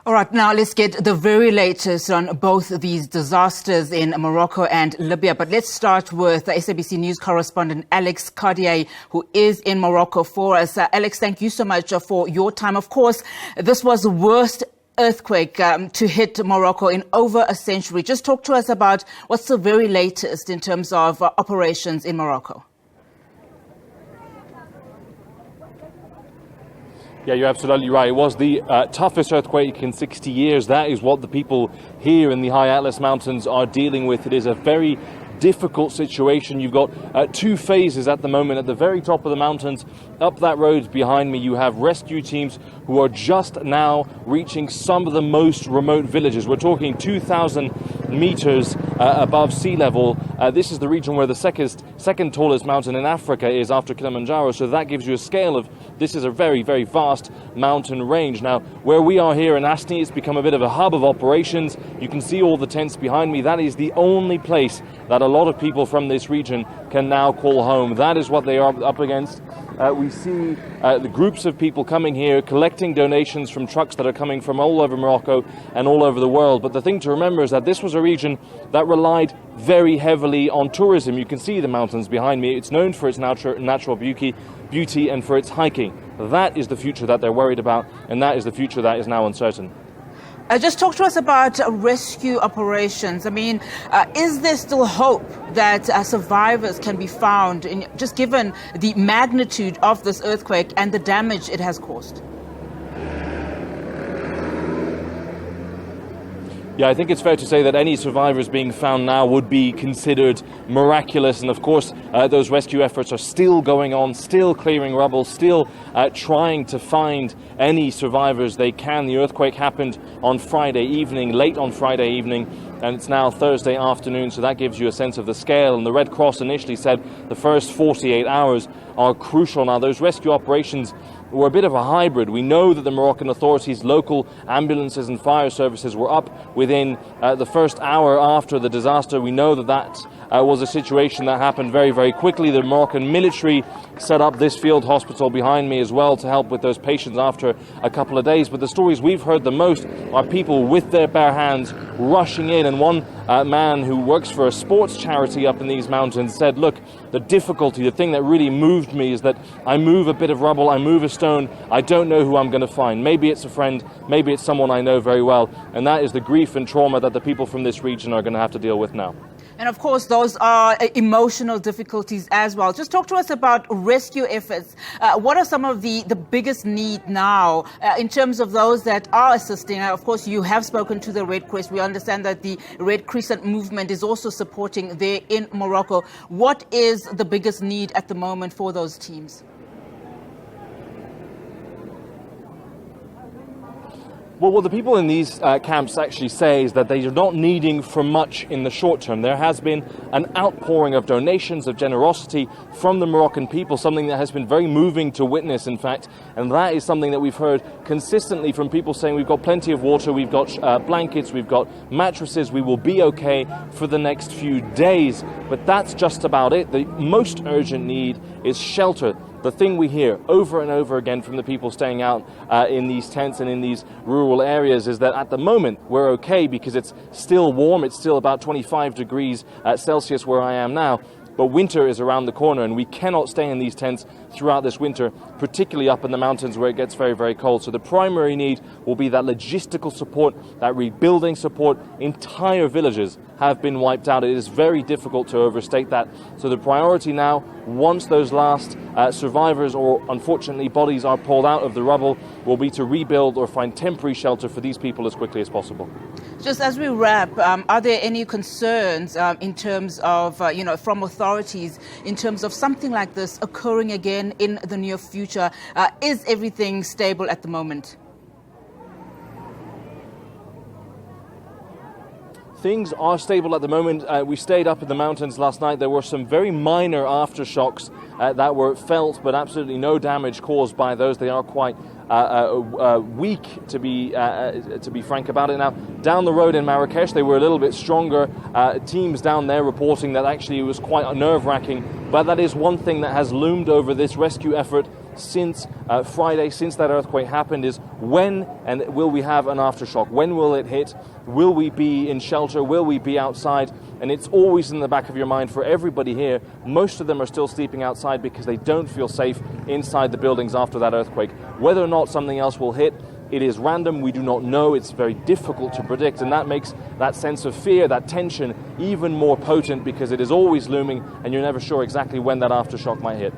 All right, now let's get the very latest on both these disasters in Morocco and Libya. But let's start with SABC News correspondent Alex Cadier, who is in Morocco for us. Alex, thank you so much for your time. Of course, this was the worst earthquake to hit Morocco in over a century. Just talk to us about what's the very latest in terms of operations in Morocco. Yeah, you're absolutely right. It was the toughest earthquake in 60 years. That is what the people here in the High Atlas Mountains are dealing with. It is a very difficult situation. You've got two phases at the moment. At the very top of the mountains, up that road behind me, you have rescue teams who are just now reaching some of the most remote villages. We're talking 2,000 meters above sea level. This is the region where the second tallest mountain in Africa is after Kilimanjaro. So that gives you a scale of this is a very, very vast mountain range. Now, where we are here in Asni, it's become a bit of a hub of operations. You can see all the tents behind me. That is the only place that a lot of people from this region can now call home. That is what they are up against. We see the groups of people coming here, collecting donations from trucks that are coming from all over Morocco and all over the world. But the thing to remember is that this was a region that relied very heavily on tourism. You can see the mountains behind me. It's known for its natural beauty and for its hiking. That is the future that they're worried about, and that is the future that is now uncertain. Just talk to us about rescue operations. I mean, is there still hope that survivors can be found, just given the magnitude of this earthquake and the damage it has caused? Yeah, I think it's fair to say that any survivors being found now would be considered miraculous. And of course, those rescue efforts are still going on, still clearing rubble, still trying to find any survivors they can. The earthquake happened on Friday evening, late on Friday evening, and it's now Thursday afternoon. So that gives you a sense of the scale. And the Red Cross initially said the first 48 hours are crucial. Now, those rescue operations were a bit of a hybrid. We know that the Moroccan authorities, local ambulances and fire services were up within the first hour after the disaster. We know that was a situation that happened very, very quickly. The Moroccan military set up this field hospital behind me as well to help with those patients after a couple of days. But the stories we've heard the most are people with their bare hands rushing in. And one man who works for a sports charity up in these mountains said, look, the difficulty, the thing that really moved me is that I move a bit of rubble, I move a stone, I don't know who I'm going to find. Maybe it's a friend, maybe it's someone I know very well. And that is the grief and trauma that the people from this region are going to have to deal with now. And of course, those are emotional difficulties as well. Just talk to us about rescue efforts. What are some of the biggest need now in terms of those that are assisting? Of course, you have spoken to the Red Cross. We understand that the Red Crescent movement is also supporting there in Morocco. What is the biggest need at the moment for those teams? Well, what the people in these camps actually say is that they are not needing for much in the short term. There has been an outpouring of donations, of generosity from the Moroccan people, something that has been very moving to witness, in fact. And that is something that we've heard consistently from people saying we've got plenty of water, we've got blankets, we've got mattresses, we will be okay for the next few days. But that's just about it. The most urgent need is shelter. The thing we hear over and over again from the people staying out in these tents and in these rural areas is that at the moment we're okay because it's still warm. It's still about 25 degrees Celsius where I am now. But winter is around the corner and we cannot stay in these tents throughout this winter, particularly up in the mountains where it gets very, very cold. So the primary need will be that logistical support, that rebuilding support. Entire villages have been wiped out. It is very difficult to overstate that. So the priority now, once those last survivors or unfortunately bodies are pulled out of the rubble, will be to rebuild or find temporary shelter for these people as quickly as possible. Just as we wrap, are there any concerns in terms of, from authorities, in terms of something like this occurring again in the near future? Is everything stable at the moment? Things are stable at the moment. We stayed up in the mountains last night. There were some very minor aftershocks that were felt, but absolutely no damage caused by those. They are quite weak, to be frank about it. Now, down the road in Marrakesh, they were a little bit stronger. Teams down there reporting that actually it was quite nerve-wracking. But that is one thing that has loomed over this rescue effort since Friday, since that earthquake happened, is when and will we have an aftershock? When will it hit? Will we be in shelter? Will we be outside? And it's always in the back of your mind for everybody here. Most of them are still sleeping outside because they don't feel safe inside the buildings after that earthquake. Whether or not something else will hit, it is random. We do not know. It's very difficult to predict, and that makes that sense of fear, that tension, even more potent because it is always looming and you're never sure exactly when that aftershock might hit.